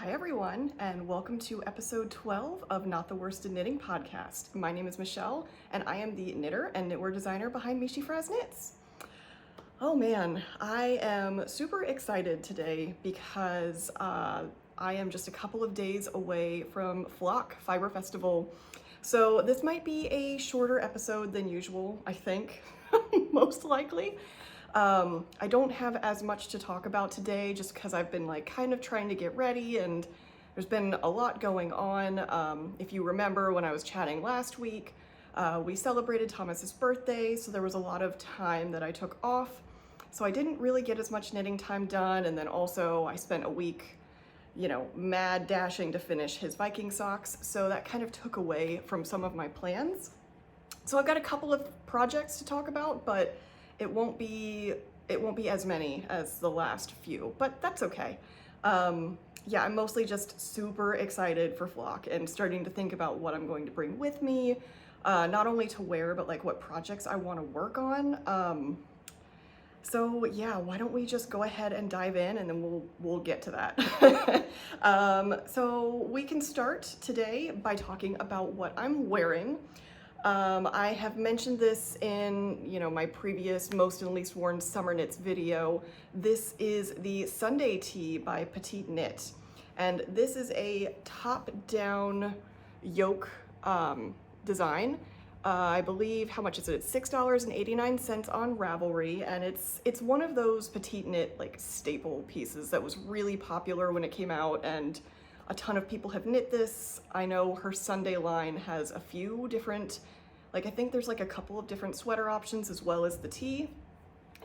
Hi everyone, and welcome to episode 12 of Not the Worst at Knitting podcast. My name is Michelle, and I am the knitter and knitwear designer behind meeshyfrazz knits. Oh man, I am super excited today because I am just a couple of days away from Flock Fiber Festival. So this might be a shorter episode than usual, I think, most likely. I don't have as much to talk about today just because I've been kind of trying to get ready and there's been a lot going on. If you remember when I was chatting last week, we celebrated Thomas's birthday, so there was a lot of time that I took off. So I didn't really get as much knitting time done, and then also I spent a week, mad dashing to finish his Viking socks, so that kind of took away from some of my plans. So I've got a couple of projects to talk about, but it won't be as many as the last few, but that's okay. Yeah, I'm mostly just super excited for Flock and starting to think about what I'm going to bring with me, not only to wear, but what projects I want to work on. So yeah, why don't we just go ahead and dive in and then we'll get to that. So we can start today by talking about what I'm wearing. I have mentioned this in, my previous Most and Least Worn Summer Knits video. This is the Sunday tee by PetiteKnit. And this is a top-down yoke design. I believe, how much is it? It's $6.89 on Ravelry, and it's one of those PetiteKnit staple pieces that was really popular when it came out, and a ton of people have knit this. I know her Sunday line has a few different, I think there's a couple of different sweater options as well as the tee.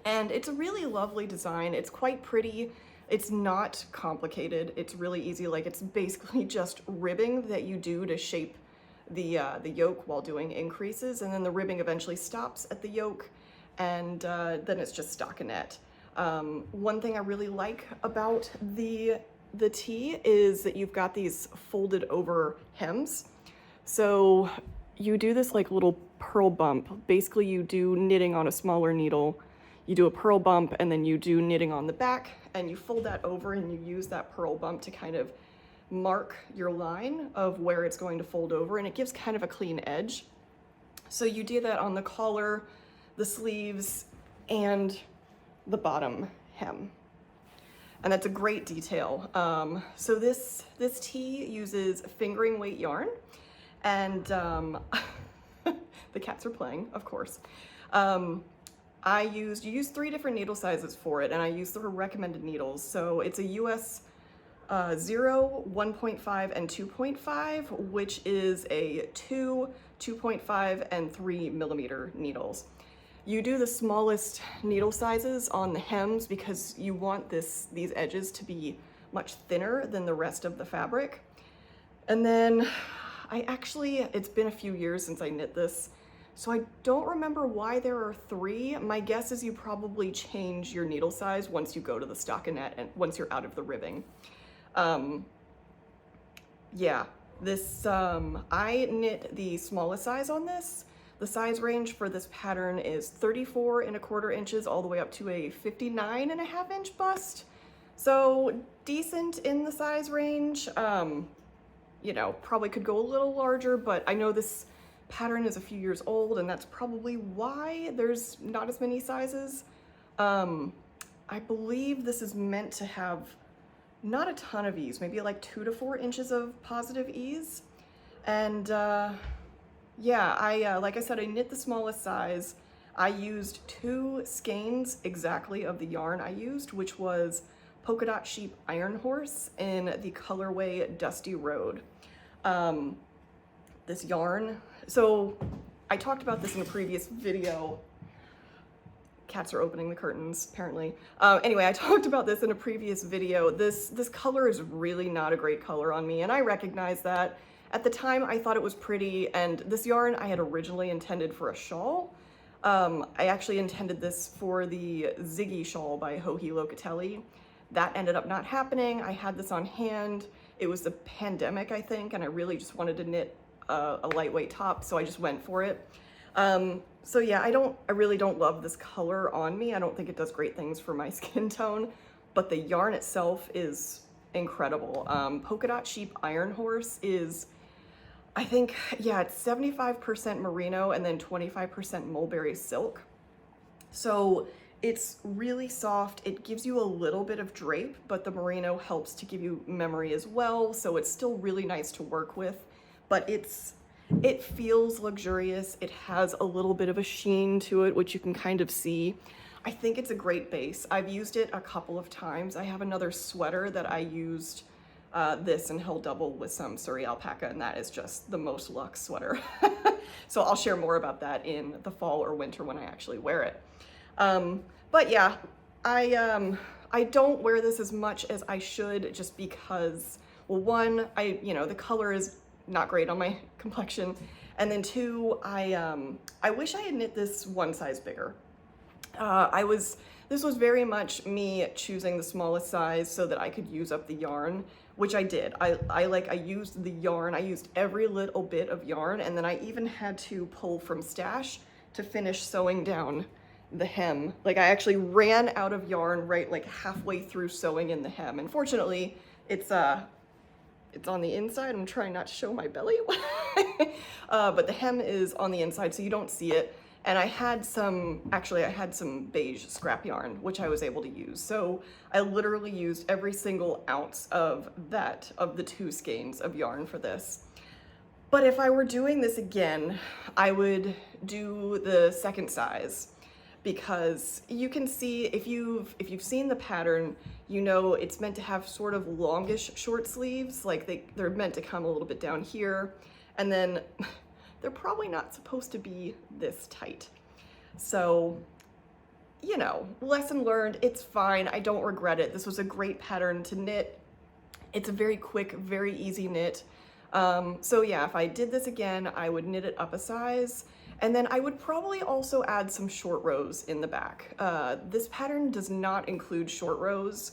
And it's a really lovely design. It's quite pretty. It's not complicated. It's really easy. It's basically just ribbing that you do to shape the yoke while doing increases. And then the ribbing eventually stops at the yoke, and then it's just stockinette. One thing I really like about the tee is that you've got these folded over hems. So you do this little purl bump. Basically you do knitting on a smaller needle, you do a purl bump, and then you do knitting on the back, and you fold that over and you use that purl bump to kind of mark your line of where it's going to fold over, and it gives kind of a clean edge. So you do that on the collar, the sleeves, and the bottom hem. And that's a great detail. So this tee uses fingering weight yarn, and the cats are playing, of course. You use 3 different needle sizes for it, and I used the recommended needles. So it's a US 0, 1.5, and 2.5, which is a 2, 2.5, and 3 millimeter needles. You do the smallest needle sizes on the hems because you want these edges to be much thinner than the rest of the fabric. And then it's been a few years since I knit this, so I don't remember why there are 3. My guess is you probably change your needle size once you go to the stockinette and once you're out of the ribbing. Yeah, I knit the smallest size on this. The size range for this pattern is 34¼ inches all the way up to a 59½ inch bust. So decent in the size range. Probably could go a little larger, but I know this pattern is a few years old, and that's probably why there's not as many sizes. I believe this is meant to have not a ton of ease, maybe 2 to 4 inches of positive ease. And yeah, like I said, I knit the smallest size. I used 2 skeins exactly of the yarn I used, which was Polka Dot Sheep Iron Horse in the colorway Dusty Road. This yarn, so I talked about this in a previous video. Cats are opening the curtains, apparently. Anyway, I talked about this in a previous video. This color is really not a great color on me, and I recognize that. At the time, I thought it was pretty, and this yarn I had originally intended for a shawl. I actually intended this for the Ziggy shawl by Joji Locatelli. That ended up not happening. I had this on hand. It was the pandemic, I think, and I really just wanted to knit a lightweight top, so I just went for it. So yeah, I really don't love this color on me. I don't think it does great things for my skin tone, but the yarn itself is incredible. Polka Dot Sheep Iron Horse is, I think, yeah, it's 75% merino and then 25% mulberry silk. So it's really soft. It gives you a little bit of drape, but the merino helps to give you memory as well. So it's still really nice to work with, but it feels luxurious. It has a little bit of a sheen to it, which you can kind of see. I think it's a great base. I've used it a couple of times. I have another sweater that I used this and held double with some Surrey alpaca, and that is just the most luxe sweater. So I'll share more about that in the fall or winter when I actually wear it. But yeah, I don't wear this as much as I should, just because, well, one, the color is not great on my complexion, and then two, I wish I had knit this one size bigger. This was very much me choosing the smallest size so that I could use up the yarn, which I did. I used the yarn, I used every little bit of yarn, and then I even had to pull from stash to finish sewing down the hem. Like, I actually ran out of yarn right like halfway through sewing in the hem. Unfortunately, it's on the inside. I'm trying not to show my belly. But the hem is on the inside, so you don't see it. And I had some beige scrap yarn, which I was able to use. So I literally used every single ounce of the 2 skeins of yarn for this. But if I were doing this again, I would do the second size, because you can see, if you've seen the pattern, you know it's meant to have sort of longish short sleeves. Like they're meant to come a little bit down here, and then they're probably not supposed to be this tight. So, lesson learned, it's fine. I don't regret it. This was a great pattern to knit. It's a very quick, very easy knit. So yeah, if I did this again, I would knit it up a size, and then I would probably also add some short rows in the back. This pattern does not include short rows,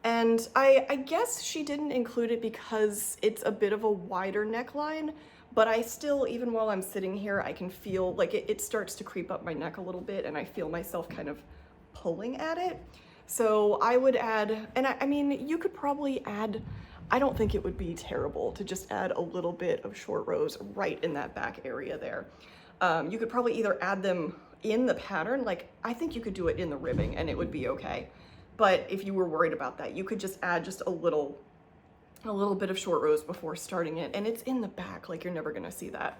and I guess she didn't include it because it's a bit of a wider neckline, but I still, even while I'm sitting here, I can feel like it starts to creep up my neck a little bit, and I feel myself kind of pulling at it. So I would add, and I mean, you could probably add, I don't think it would be terrible to just add a little bit of short rows right in that back area there. You could probably either add them in the pattern, like I think you could do it in the ribbing and it would be okay. But if you were worried about that, you could just add just a little bit of short rows before starting it, and it's in the back, like you're never gonna see that.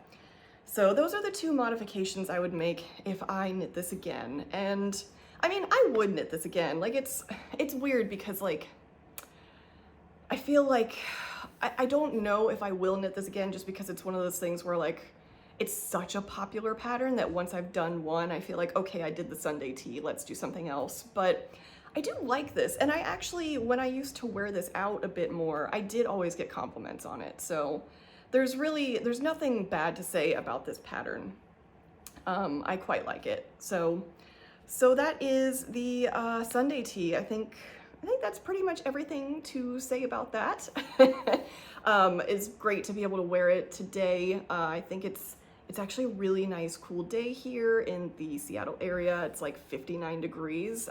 So those are the 2 modifications I would make if I knit this again. And I mean, I would knit this again. Like, it's weird because, like, I feel like I don't know if I will knit this again, just because it's one of those things where, like, it's such a popular pattern that once I've done one, I feel like, okay, I did the Sunday tee, let's do something else. But I do like this, and I actually, when I used to wear this out a bit more, I did always get compliments on it. So there's nothing bad to say about this pattern. I quite like it. So that is the Sunday tee. I think that's pretty much everything to say about that. It's great to be able to wear it today. I think it's actually a really nice cool day here in the Seattle area. It's like 59 degrees.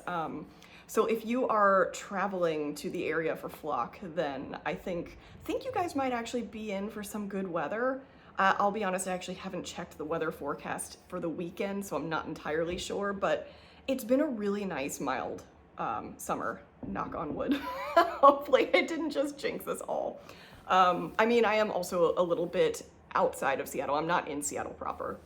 So if you are traveling to the area for flock, then I think you guys might actually be in for some good weather. I'll be honest, I actually haven't checked the weather forecast for the weekend, so I'm not entirely sure, but it's been a really nice, mild summer, knock on wood. Hopefully I didn't just jinx us all. I mean, I am also a little bit outside of Seattle. I'm not in Seattle proper.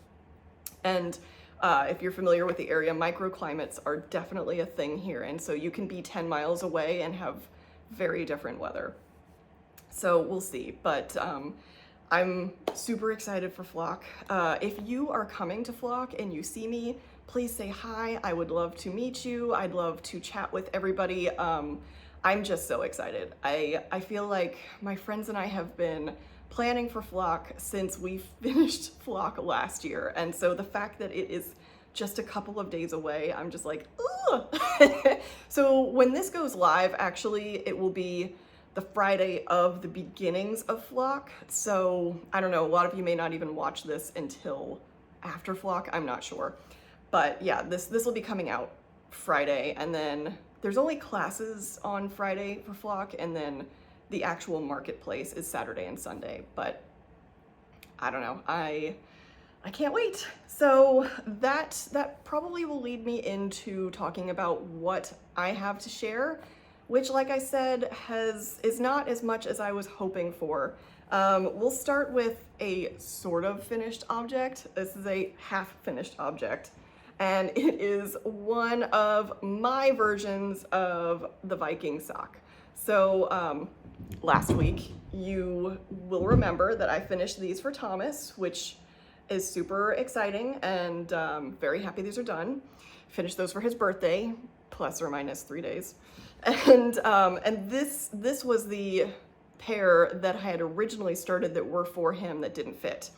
And if you're familiar with the area, microclimates are definitely a thing here. And so you can be 10 miles away and have very different weather. So we'll see. But I'm super excited for flock. If you are coming to flock and you see me, please say hi. I would love to meet you. I'd love to chat with everybody. I'm just so excited. I feel like my friends and I have been planning for flock since we finished flock last year. And so the fact that it is just a couple of days away, I'm just like, ugh. So when this goes live, actually, it will be the Friday of the beginnings of flock. So I don't know, a lot of you may not even watch this until after flock, I'm not sure. But yeah, this will be coming out Friday, and then there's only classes on Friday for flock, and then the actual marketplace is Saturday and Sunday, but I don't know, I can't wait. So that probably will lead me into talking about what I have to share, which, like I said, is not as much as I was hoping for. We'll start with a sort of finished object. This is a half finished object, and it is one of my versions of the Viking sock. So last week, you will remember that I finished these for Thomas, which is super exciting, and very happy these are done. Finished those for his birthday, plus or minus 3 days. And this was the pair that I had originally started that were for him that didn't fit.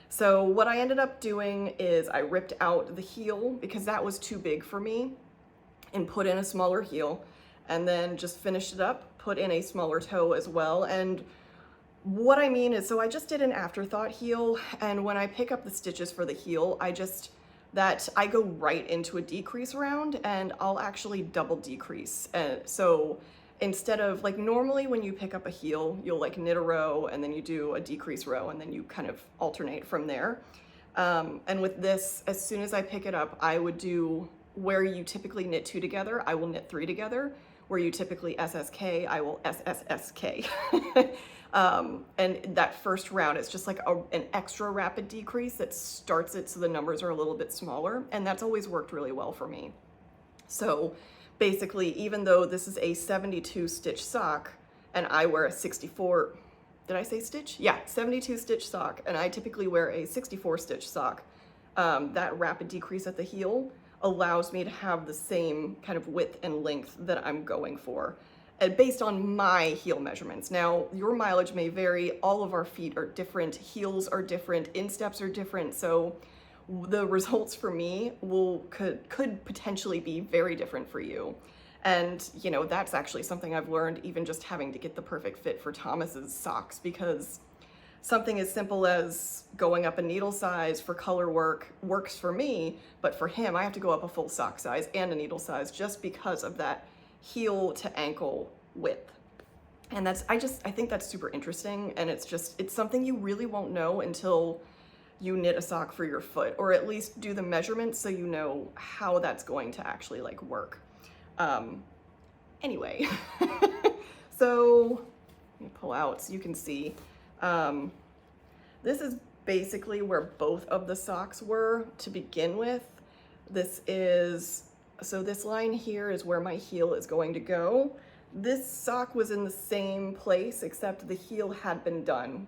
So what I ended up doing is I ripped out the heel because that was too big for me and put in a smaller heel, and then just finished it up, put in a smaller toe as well. And what I mean is, so I just did an afterthought heel, and when I pick up the stitches for the heel, I go right into a decrease round, and I'll actually double decrease. So instead of, like, normally when you pick up a heel, you'll like knit a row and then you do a decrease row and then you kind of alternate from there. And with this, as soon as I pick it up, I would do where you typically knit 2 together, I will knit 3 together. Where you typically SSK, I will SSSK. And that first round, it's just like an extra rapid decrease that starts it so the numbers are a little bit smaller, and that's always worked really well for me. So basically, even though this is a 72 stitch sock and I wear a 64, did I say stitch? Yeah, 72 stitch sock, and I typically wear a 64 stitch sock, that rapid decrease at the heel allows me to have the same kind of width and length that I'm going for, based on my heel measurements. Now, your mileage may vary, all of our feet are different, heels are different, insteps are different, so the results for me could potentially be very different for you. And, you know, that's actually something I've learned even just having to get the perfect fit for Thomas's socks, because something as simple as going up a needle size for color work works for me, but for him, I have to go up a full sock size and a needle size just because of that heel to ankle width. And I think that's super interesting, and it's something you really won't know until you knit a sock for your foot, or at least do the measurements so you know how that's going to actually like work. Anyway, so let me pull out so you can see. This is basically where both of the socks were to begin with. So this line here is where my heel is going to go. This sock was in the same place, except the heel had been done.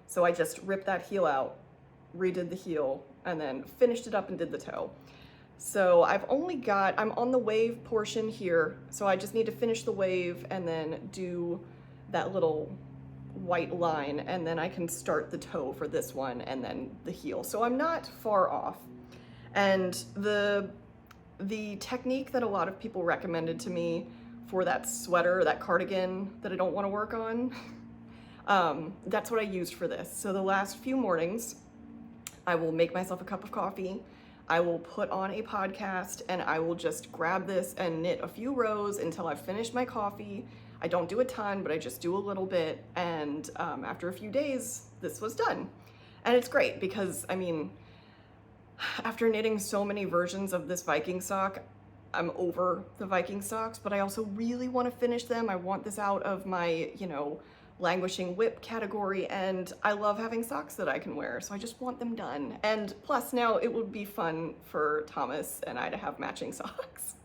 So I just ripped that heel out, redid the heel, and then finished it up and did the toe. So I'm on the wave portion here, so I just need to finish the wave and then do that little white line, and then I can start the toe for this one and then the heel. So I'm not far off. And the technique that a lot of people recommended to me for that sweater, that cardigan that I don't want to work on, that's what I used for this. So the last few mornings, I will make myself a cup of coffee, I will put on a podcast, and I will just grab this and knit a few rows until I've finished my coffee. I don't do a ton, but I just do a little bit, and after a few days, this was done. And it's great because, I mean, after knitting so many versions of this Viking sock, I'm over the Viking socks, but I also really want to finish them. I want this out of my, languishing whip category, and I love having socks that I can wear, so I just want them done. And plus, now it would be fun for Thomas and I to have matching socks.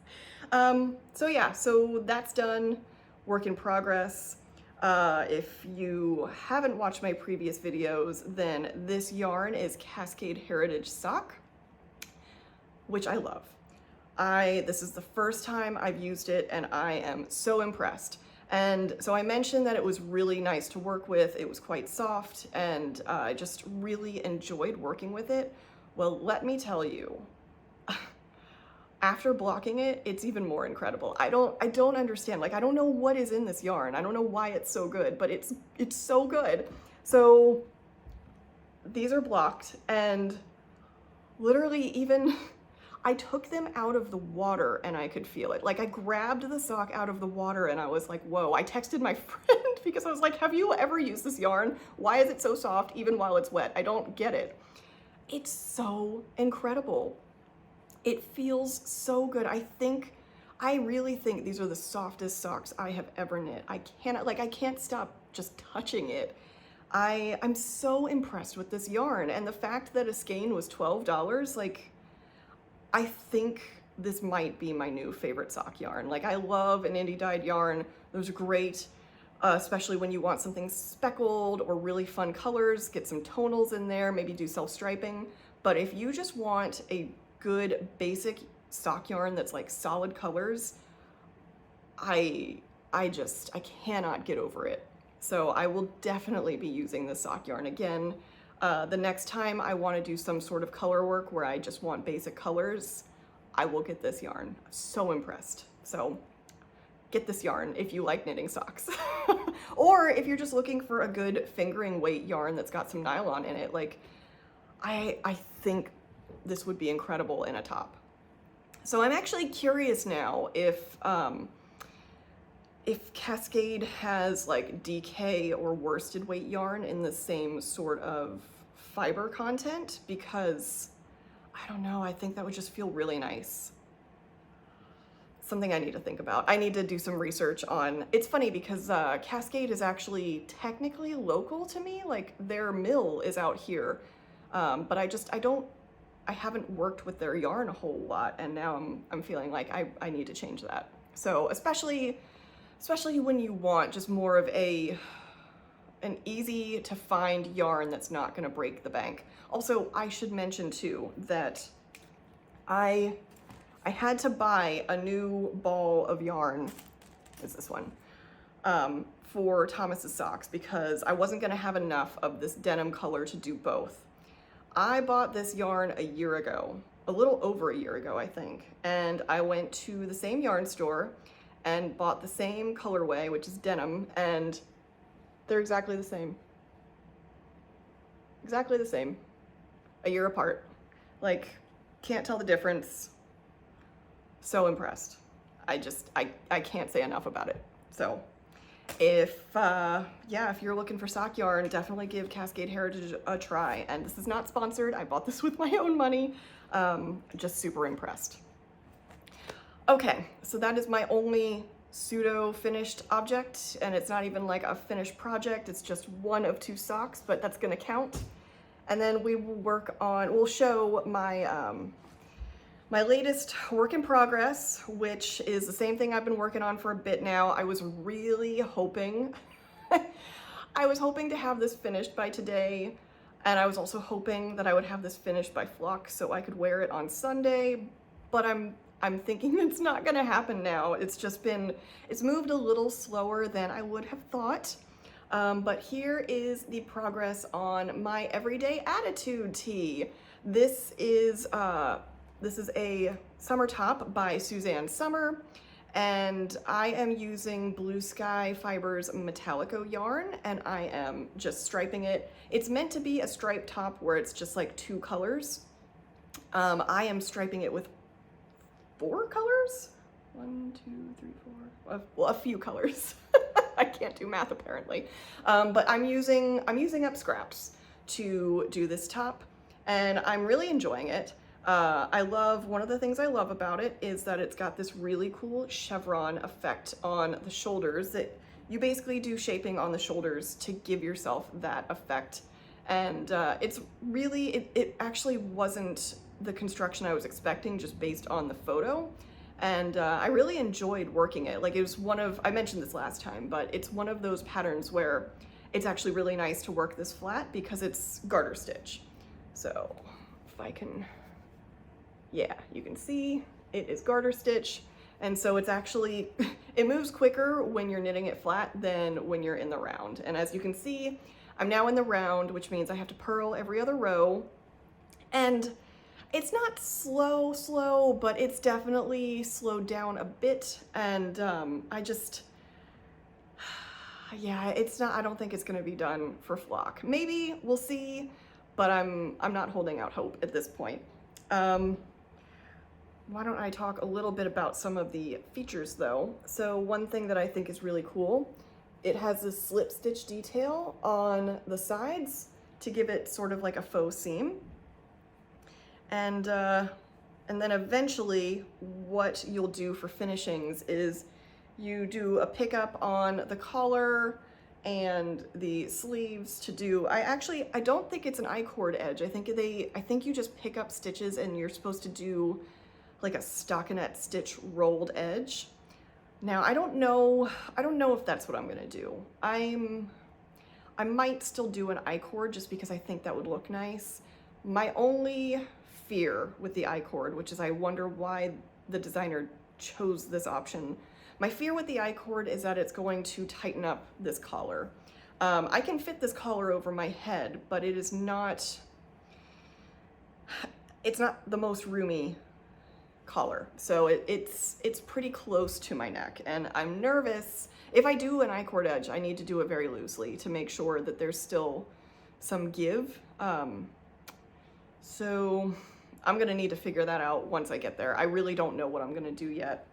So that's done. Work in progress. If you haven't watched my previous videos, then this yarn is Cascade Heritage Sock, which I love. This is the first time I've used it, and I am so impressed. And so I mentioned that it was really nice to work with. It was quite soft, and I just really enjoyed working with it. Well, let me tell you, after blocking it, it's even more incredible. I don't understand. Like, I don't know what is in this yarn. I don't know why it's so good, but it's so good. So these are blocked, and literally even I took them out of the water and I could feel it. Like, I grabbed the sock out of the water and I was like, whoa. I texted my friend because I was like, have you ever used this yarn? Why is it so soft even while it's wet? I don't get it. It's so incredible. It feels so good. I really think these are the softest socks I have ever knit. I can't stop just touching it. I'm so impressed with this yarn, and the fact that a skein was $12, like, I think this might be my new favorite sock yarn. Like, I love an indie dyed yarn. Those are great, especially when you want something speckled or really fun colors, get some tonals in there, maybe do self-striping. But if you just want a good basic sock yarn that's like solid colors, I cannot get over it. So I will definitely be using this sock yarn again. The next time I want to do some sort of color work where I just want basic colors, I will get this yarn. I'm so impressed. So get this yarn if you like knitting socks. Or if you're just looking for a good fingering weight yarn that's got some nylon in it, like, I think this would be incredible in a top. So I'm actually curious now if Cascade has like DK or worsted weight yarn in the same sort of fiber content, because I don't know, I think that would just feel really nice. Something I need to think about. I need to do some research on. It's funny because Cascade is actually technically local to me, like their mill is out here, but I haven't worked with their yarn a whole lot, and now I'm feeling like I need to change that. So especially when you want just more of an easy to find yarn that's not gonna break the bank. Also, I should mention too that I had to buy a new ball of yarn, is this one, for Thomas's socks, because I wasn't gonna have enough of this denim color to do both. I bought this yarn a year ago, a little over a year ago, I think, and I went to the same yarn store and bought the same colorway, which is denim, and they're exactly the same. Exactly the same, a year apart. Like, can't tell the difference. So impressed. I can't say enough about it. So if you're looking for sock yarn, definitely give Cascade Heritage a try. And this is not sponsored. I bought this with my own money. Just super impressed. Okay, so that is my only pseudo finished object, and it's not even like a finished project. It's just one of 2 socks, but that's gonna count. And then we'll show my my latest work in progress, which is the same thing I've been working on for a bit now. I was really hoping, I was hoping to have this finished by today, and I was also hoping that I would have this finished by Flock so I could wear it on Sunday, but I'm thinking it's not gonna happen now. It's moved a little slower than I would have thought. But here is the progress on my Everyday Attitude tee. This is a summer top by Susanne Sommer, and I am using Blue Sky Fibers Metallico yarn, and I am just striping it. It's meant to be a striped top where it's just like 2 colors. I am striping it with 4 colors? 1, 2, 3, 4. Well, a few colors. I can't do math apparently. But I'm using up scraps to do this top, and I'm really enjoying it. One of the things I love about it is that it's got this really cool chevron effect on the shoulders, that you basically do shaping on the shoulders to give yourself that effect. And it actually wasn't the construction I was expecting just based on the photo. And I really enjoyed working it. Like, it was I mentioned this last time, but it's one of those patterns where it's actually really nice to work this flat because it's garter stitch. So if I can, yeah, you can see it is garter stitch. And so it's actually, it moves quicker when you're knitting it flat than when you're in the round. And as you can see, I'm now in the round, which means I have to purl every other row. And it's not slow, but it's definitely slowed down a bit. And I don't think it's gonna be done for Flock. Maybe, we'll see, but I'm not holding out hope at this point. why don't I talk a little bit about some of the features though. So one thing that I think is really cool, it has this slip stitch detail on the sides to give it sort of like a faux seam. And then eventually what you'll do for finishings is you do a pickup on the collar and the sleeves to do, I don't think it's an I-cord edge. I think you just pick up stitches and you're supposed to do like a stockinette stitch rolled edge. Now I don't know if that's what I'm gonna do. I might still do an I-cord just because I think that would look nice. My only fear with the I-cord, which is I wonder why the designer chose this option. My fear with the I-cord is that it's going to tighten up this collar. I can fit this collar over my head, but it's not the most roomy collar. So it's pretty close to my neck, and I'm nervous. If I do an I-cord edge, I need to do it very loosely to make sure that there's still some give. So I'm gonna need to figure that out once I get there. I really don't know what I'm gonna do yet.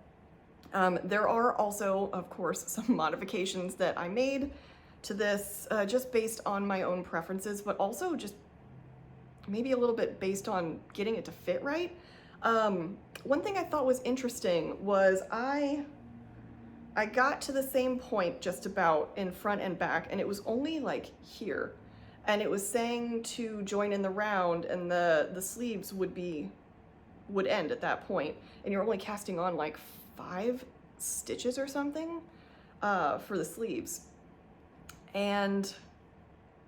There are also, of course, some modifications that I made to this just based on my own preferences, but also just maybe a little bit based on getting it to fit right. One thing I thought was interesting was I got to the same point just about in front and back, and it was only like here. And it was saying to join in the round, and the sleeves would end at that point, and you're only casting on like 5 stitches or something for the sleeves. And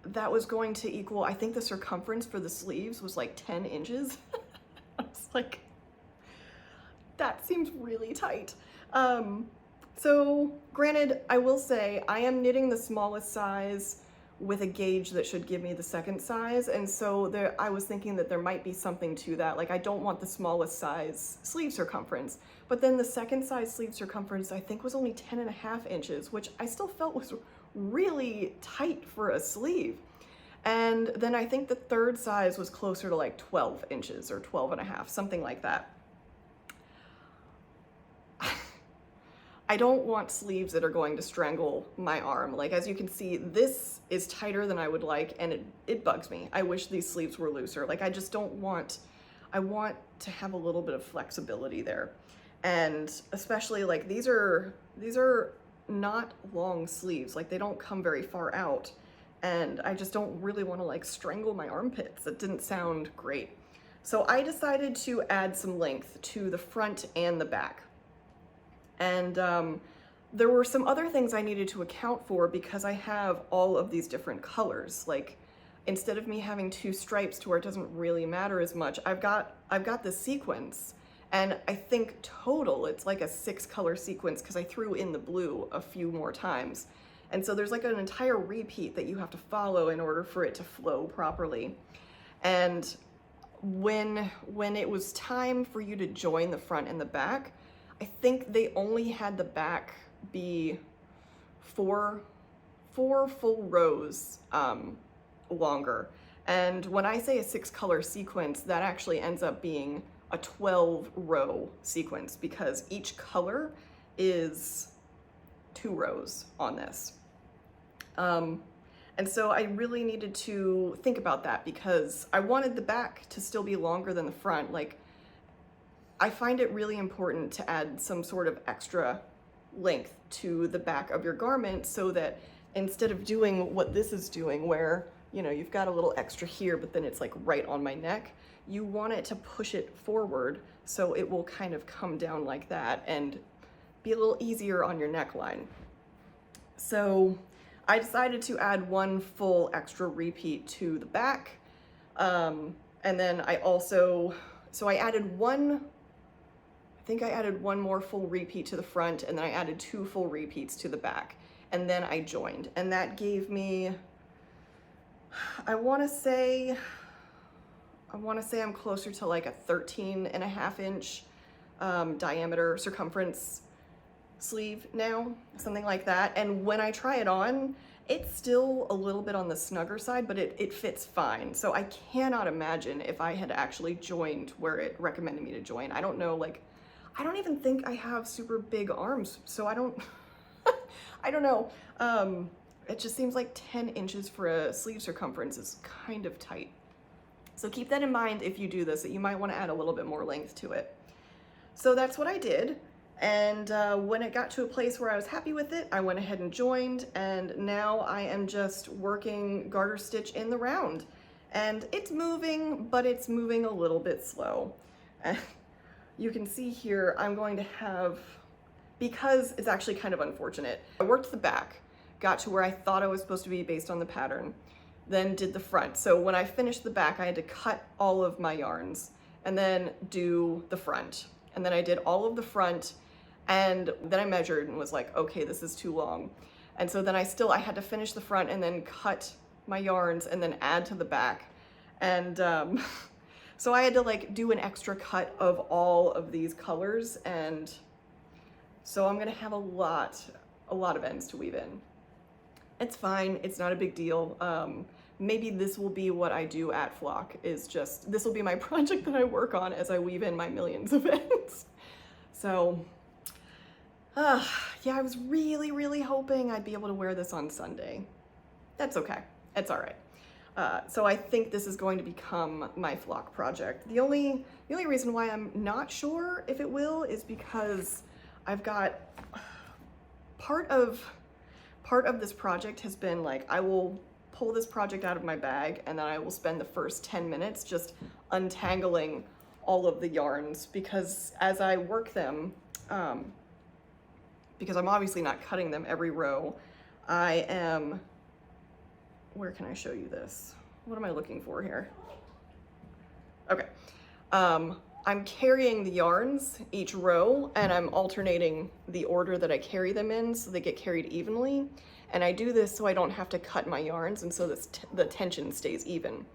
that was going to equal, I think the circumference for the sleeves was like 10 inches. I was like, that seems really tight. So granted, I will say I am knitting the smallest size with a gauge that should give me the second size, and so I was thinking that there might be something to that. Like, I don't want the smallest size sleeve circumference, but then the second size sleeve circumference I think was only 10.5 inches, which I still felt was really tight for a sleeve. And then I think the third size was closer to like 12 inches or 12.5, something like that. I don't want sleeves that are going to strangle my arm. Like, as you can see, this is tighter than I would like, and it bugs me. I wish these sleeves were looser. Like, I just don't want, I want to have a little bit of flexibility there. And especially like these are not long sleeves. Like, they don't come very far out, and I just don't really want to like strangle my armpits. It didn't sound great. So I decided to add some length to the front and the back. And there were some other things I needed to account for because I have all of these different colors. Like, instead of me having 2 stripes to where it doesn't really matter as much, I've got this sequence, and I think total it's like a 6-color sequence because I threw in the blue a few more times. And so there's like an entire repeat that you have to follow in order for it to flow properly. And when it was time for you to join the front and the back, I think they only had the back be 4 full rows longer. And when I say a 6-color sequence, that actually ends up being a 12-row sequence because each color is 2 rows on this. And so I really needed to think about that because I wanted the back to still be longer than the front. Like, I find it really important to add some sort of extra length to the back of your garment so that instead of doing what this is doing where, you know, you've got a little extra here, but then it's like right on my neck, you want it to push it forward so it will kind of come down like that and be a little easier on your neckline. So I decided to add 1 full extra repeat to the back. And then I also, so I added I think I added 1 more full repeat to the front, and then I added 2 full repeats to the back, and then I joined. And that gave me, I wanna say I'm closer to like a 13.5 inch diameter circumference sleeve now, something like that. And when I try it on, It's still a little bit on the snugger side, but it fits fine. So I cannot imagine if I had actually joined where it recommended me to join. I don't know, like, I don't even think I have super big arms, so I don't, I don't know. It just seems like 10 inches for a sleeve circumference is kind of tight. So keep that in mind if you do this, that you might want to add a little bit more length to it. So that's what I did. And when it got to a place where I was happy with it, I went ahead and joined, and now I am just working garter stitch in the round. And it's moving, but it's moving a little bit slow. You can see here, I'm going to have, because it's actually kind of unfortunate, I worked the back, got to where I thought I was supposed to be based on the pattern, then did the front. So when I finished the back, I had to cut all of my yarns and then do the front. And then I did all of the front, and then I measured and was like, okay, this is too long. And so then I had to finish the front and then cut my yarns and then add to the back. And so I had to like do an extra cut of all of these colors. And so I'm gonna have a lot of ends to weave in. It's fine, it's not a big deal. Maybe this will be what I do at Flock, is just, this will be my project that I work on as I weave in my millions of ends. So, yeah, I was really hoping I'd be able to wear this on Sunday. That's okay, it's all right. So I think this is going to become my Flock project. The only reason why I'm not sure if it will is because I've got, part of this project has been like, I will pull this project out of my bag and then I will spend the first 10 minutes just untangling all of the yarns, because as I work them, because I'm obviously not cutting them every row, I am, where can I show you this? What am I looking for here? Okay. I'm carrying the yarns each row, and I'm alternating the order that I carry them in so they get carried evenly. And I do this so I don't have to cut my yarns, and so the tension stays even.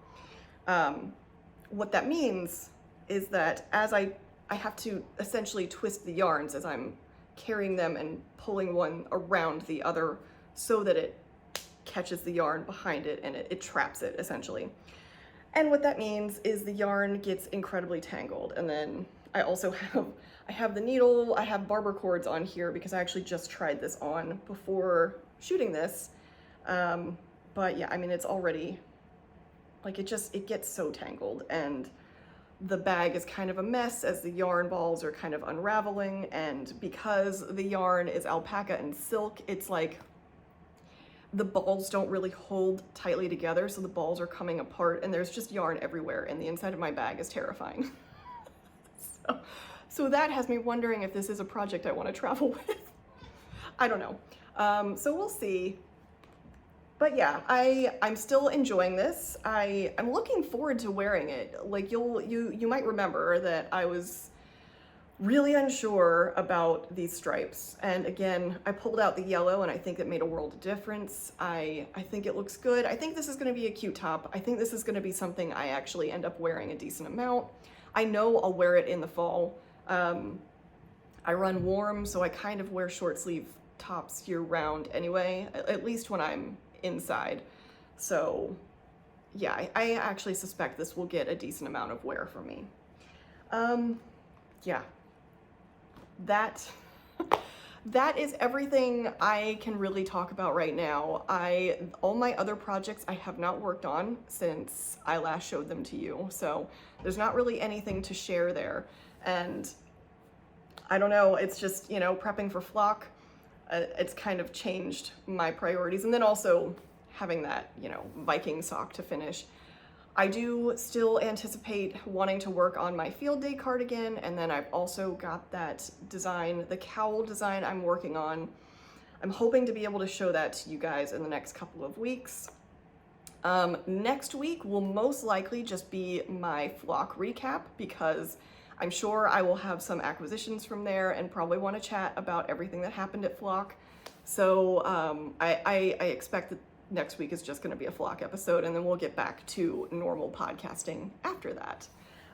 What that means is that as I have to essentially twist the yarns as I'm carrying them and pulling one around the other so that it catches the yarn behind it and it traps it essentially. And what that means is the yarn gets incredibly tangled. And then I also have the needle, I have barber cords on here because I actually just tried this on before shooting this. But yeah, I mean, it's already, like, it gets so tangled, and the bag is kind of a mess as the yarn balls are kind of unraveling. And because the yarn is alpaca and silk, it's like, the balls don't really hold tightly together, so the balls are coming apart, and there's just yarn everywhere, and the inside of my bag is terrifying. So that has me wondering if this is a project I want to travel with. I don't know. So we'll see. But yeah, I'm still enjoying this. I'm looking forward to wearing it. Like, you might remember that I was really unsure about these stripes. And again, I pulled out the yellow and I think it made a world of difference. I think it looks good. I think this is gonna be a cute top. I think this is gonna be something I actually end up wearing a decent amount. I know I'll wear it in the fall. I run warm, so I kind of wear short sleeve tops year round anyway, at least when I'm inside. So yeah, I actually suspect this will get a decent amount of wear for me. Yeah. That is everything I can really talk about right now. All my other projects I have not worked on since I last showed them to you, so there's not really anything to share there. And I don't know, it's just, you know, prepping for Flock, it's kind of changed my priorities. And then also having that, you know, Viking sock to finish. I do still anticipate wanting to work on my field day cardigan, and then I've also got that design, the cowl design I'm working on. I'm hoping to be able to show that to you guys in the next couple of weeks. Next week will most likely just be my Flock recap, because I'm sure I will have some acquisitions from there and probably want to chat about everything that happened at Flock. So I expect that next week is just going to be a Flock episode, and then we'll get back to normal podcasting after that.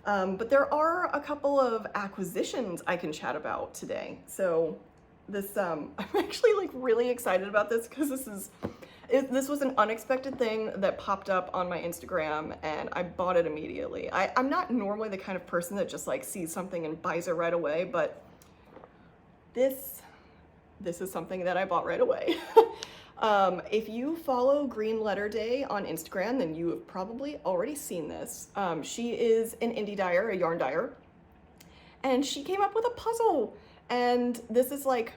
But there are a couple of acquisitions I can chat about today. So this, I'm actually like really excited about this, because this is This was an unexpected thing that popped up on my Instagram and I bought it immediately. I'm not normally the kind of person that just like sees something and buys it right away, but this is something that I bought right away. If you follow Green Letter Day on Instagram, then you have probably already seen this. She is an indie dyer, a yarn dyer, and she came up with a puzzle. And this is like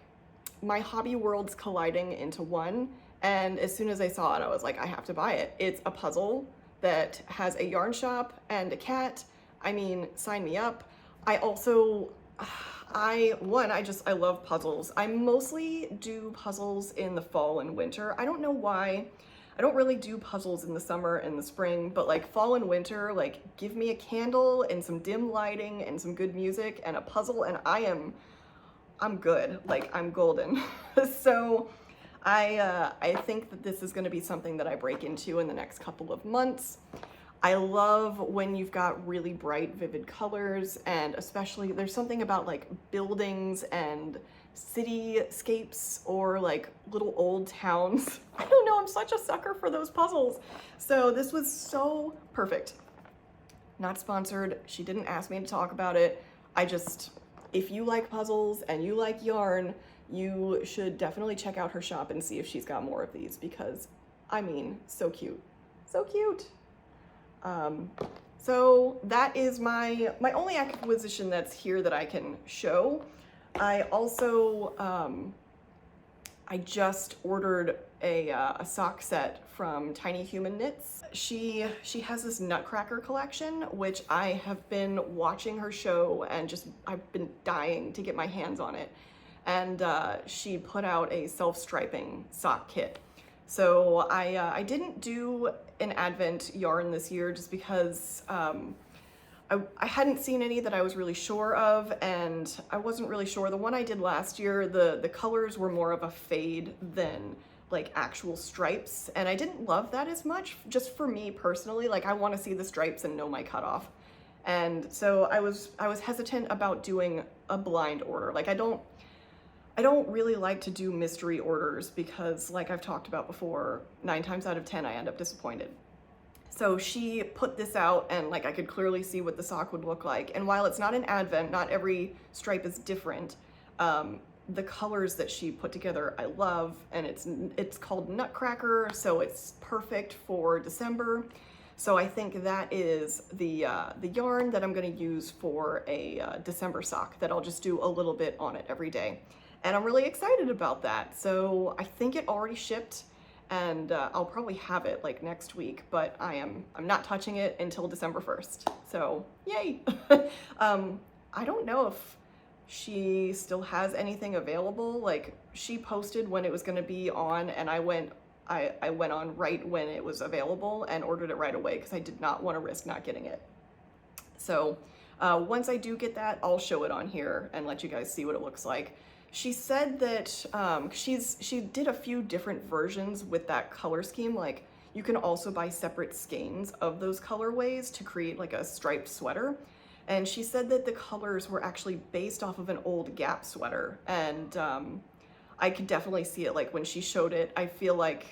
my hobby worlds colliding into one. And as soon as I saw it, I was like, I have to buy it. It's a puzzle that has a yarn shop and a cat. I mean, sign me up. I also, I love puzzles. I mostly do puzzles in the fall and winter. I don't know why. I don't really do puzzles in the summer and the spring, but like fall and winter, like give me a candle and some dim lighting and some good music and a puzzle and I'm good. Like I'm golden. So I think that this is going to be something that I break into in the next couple of months. I love when you've got really bright, vivid colors, and especially there's something about like buildings and cityscapes or like little old towns. I don't know, I'm such a sucker for those puzzles. So this was so perfect. Not sponsored. She didn't ask me to talk about it. If you like puzzles and you like yarn, you should definitely check out her shop and see if she's got more of these because, I mean, so cute. So cute. So that is my only acquisition that's here that I can show. I also, I just ordered a sock set from Tiny Human Knits. She has this Nutcracker collection, which I have been watching her show and I've been dying to get my hands on it. And she put out a self-striping sock kit. So I didn't do an Advent yarn this year just because I hadn't seen any that I was really sure of, and I wasn't really sure. The one I did last year, the colors were more of a fade than like actual stripes, and I didn't love that as much, just for me personally. Like I want to see the stripes and know my cutoff. And so I was hesitant about doing a blind order. Like I don't really like to do mystery orders because, like I've talked about before, 9 times out of 10 I end up disappointed. So she put this out and like I could clearly see what the sock would look like. And while it's not an Advent, not every stripe is different, the colors that she put together I love, and it's called Nutcracker, so it's perfect for December. So I think that is the yarn that I'm gonna use for a December sock that I'll just do a little bit on it every day. And I'm really excited about that. So I think it already shipped, and I'll probably have it like next week, but I'm not touching it until December 1st. So yay. I don't know if she still has anything available. Like she posted when it was gonna be on, and I went on right when it was available and ordered it right away because I did not want to risk not getting it. So once I do get that, I'll show it on here and let you guys see what it looks like. She said that she did a few different versions with that color scheme. Like you can also buy separate skeins of those colorways to create like a striped sweater. And she said that the colors were actually based off of an old Gap sweater. And I could definitely see it. Like when she showed it, I feel like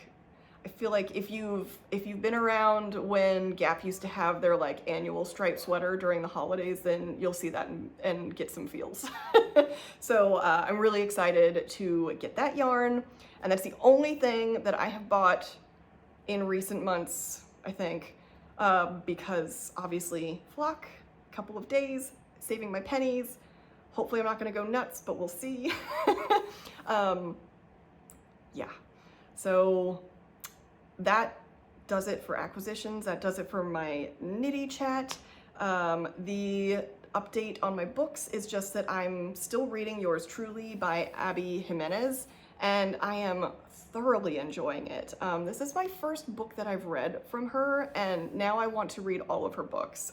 if you've been around when Gap used to have their like annual striped sweater during the holidays, then you'll see that and get some feels. So I'm really excited to get that yarn, and that's the only thing that I have bought in recent months, I think, because obviously flock, a couple of days, saving my pennies. Hopefully I'm not gonna go nuts, but we'll see. Yeah, so that does it for acquisitions. That does it for my Knitty chat. The update on my books is just that I'm still reading Yours Truly by Abby Jimenez, and I am thoroughly enjoying it. This is my first book that I've read from her, and now I want to read all of her books.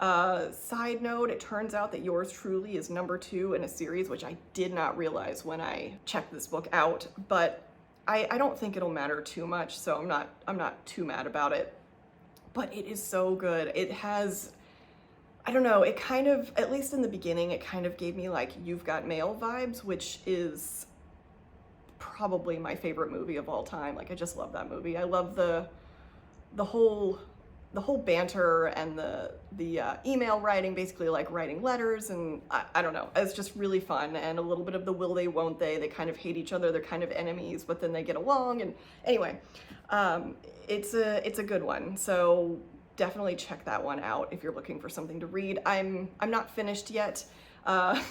Side note, it turns out that Yours Truly is number 2 in a series, which I did not realize when I checked this book out, but I don't think it'll matter too much, so I'm not too mad about it. But it is so good. It has, I don't know, it kind of, at least in the beginning, it kind of gave me like You've Got Mail vibes, which is probably my favorite movie of all time. Like, I just love that movie. I love the whole banter and the email writing, basically like writing letters, and I don't know, it's just really fun, and a little bit of the will they won't they kind of hate each other, they're kind of enemies, but then they get along. And anyway, it's a good one, so definitely check that one out if you're looking for something to read. I'm not finished yet. I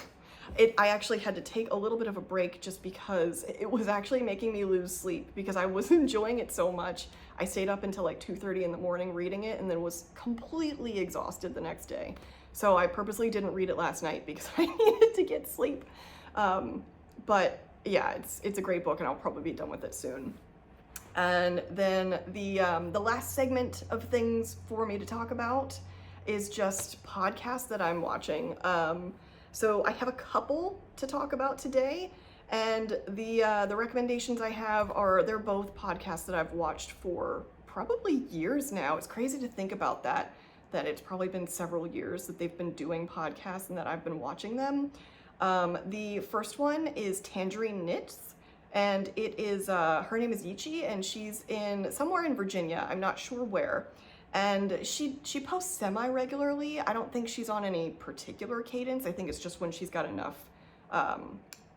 actually had to take a little bit of a break just because it was actually making me lose sleep, because I was enjoying it so much. I stayed up until like 2:30 in the morning reading it, and then was completely exhausted the next day. So I purposely didn't read it last night because I needed to get sleep. But yeah, it's a great book, and I'll probably be done with it soon. And then the last segment of things for me to talk about is just podcasts that I'm watching. So I have a couple to talk about today, and the recommendations I have they're both podcasts that I've watched for probably years now. It's crazy to think about that it's probably been several years that they've been doing podcasts and that I've been watching them. The first one is Tangerine Knits, and it is her name is Yichi, and she's somewhere in Virginia. I'm not sure where. And she posts semi-regularly. I don't think she's on any particular cadence. I think it's just when she's got enough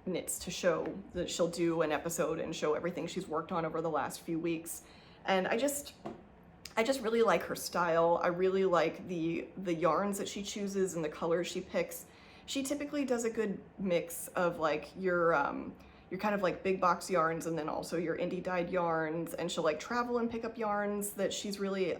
knits to show that she'll do an episode and show everything she's worked on over the last few weeks. And I just really like her style. I really like the yarns that she chooses and the colors she picks. She typically does a good mix of like your kind of like big box yarns, and then also your indie dyed yarns, and she'll like travel and pick up yarns that she's really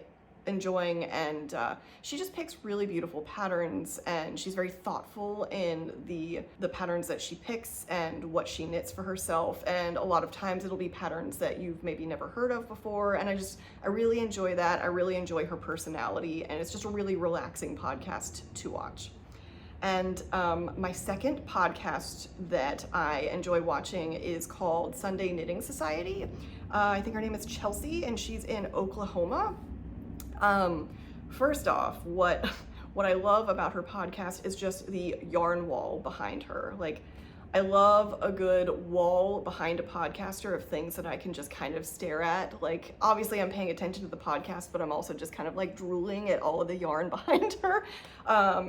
enjoying, and she just picks really beautiful patterns, and she's very thoughtful in the patterns that she picks and what she knits for herself, and a lot of times it'll be patterns that you've maybe never heard of before, and I really enjoy that. I really enjoy her personality, and it's just a really relaxing podcast to watch. And my second podcast that I enjoy watching is called Sunday Knitting Society. I think her name is Chelsea, and she's in Oklahoma. First off, what I love about her podcast is just the yarn wall behind her. Like, I love a good wall behind a podcaster of things that I can just kind of stare at. Like, obviously I'm paying attention to the podcast, but I'm also just kind of like drooling at all of the yarn behind her.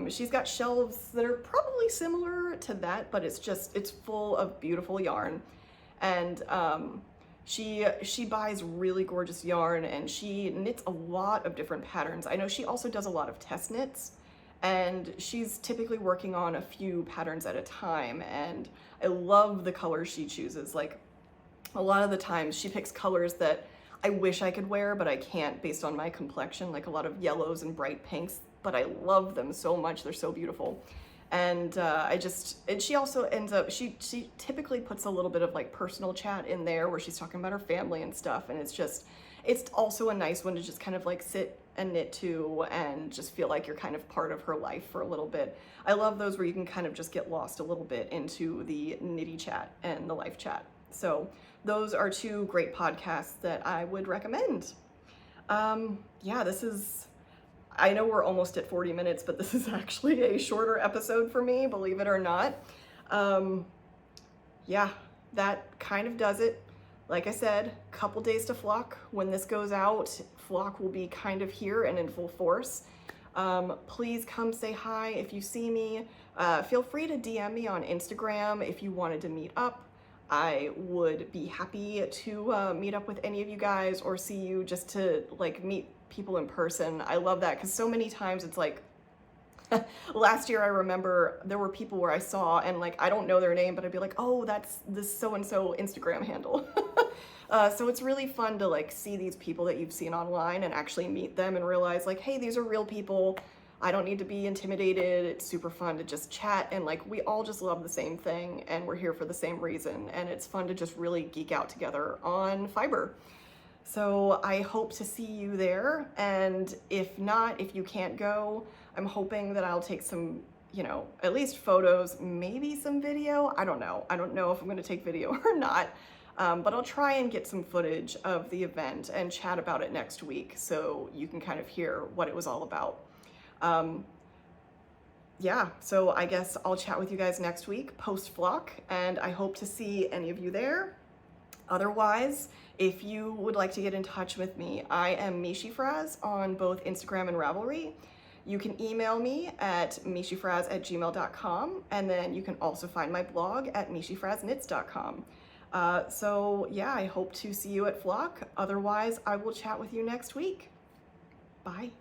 She's got shelves that are probably similar to that, but it's full of beautiful yarn. And she buys really gorgeous yarn, and she knits a lot of different patterns. I know she also does a lot of test knits, and she's typically working on a few patterns at a time, and I love the colors she chooses. Like, a lot of the times she picks colors that I wish I could wear, but I can't based on my complexion, like a lot of yellows and bright pinks, but I love them so much. They're so beautiful. And she also ends up, she typically puts a little bit of like personal chat in there where she's talking about her family and stuff, and it's also a nice one to just kind of like sit and knit to and just feel like you're kind of part of her life for a little bit. I love those where you can kind of just get lost a little bit into the nitty chat and the life chat. So those are two great podcasts that I would recommend. Yeah, I know we're almost at 40 minutes, but this is actually a shorter episode for me, believe it or not. Yeah, that kind of does it. Like I said, couple days to flock. When this goes out, flock will be kind of here and in full force. Please come say hi if you see me. Feel free to DM me on Instagram if you wanted to meet up. I would be happy to meet up with any of you guys or see you just to like meet people in person. I love that because so many times it's like, last year I remember there were people where I saw and like I don't know their name, but I'd be like, oh, that's this so-and-so Instagram handle. So it's really fun to like see these people that you've seen online and actually meet them and realize like, hey, these are real people. I don't need to be intimidated. It's super fun to just chat, and like we all just love the same thing and we're here for the same reason, and it's fun to just really geek out together on Fiber. So I hope to see you there, and if not, if you can't go, I'm hoping that I'll take some, at least photos, maybe some video. I don't know if I'm gonna take video or not, but I'll try and get some footage of the event and chat about it next week so you can kind of hear what it was all about. Yeah, so I guess I'll chat with you guys next week post flock, and I hope to see any of you there. Otherwise, if you would like to get in touch with me, I am meeshyfrazz on both Instagram and Ravelry. You can email me at meeshyfrazz@gmail.com, and then you can also find my blog at meeshyfrazzknits.com. So yeah, I hope to see you at Flock. Otherwise, I will chat with you next week. Bye.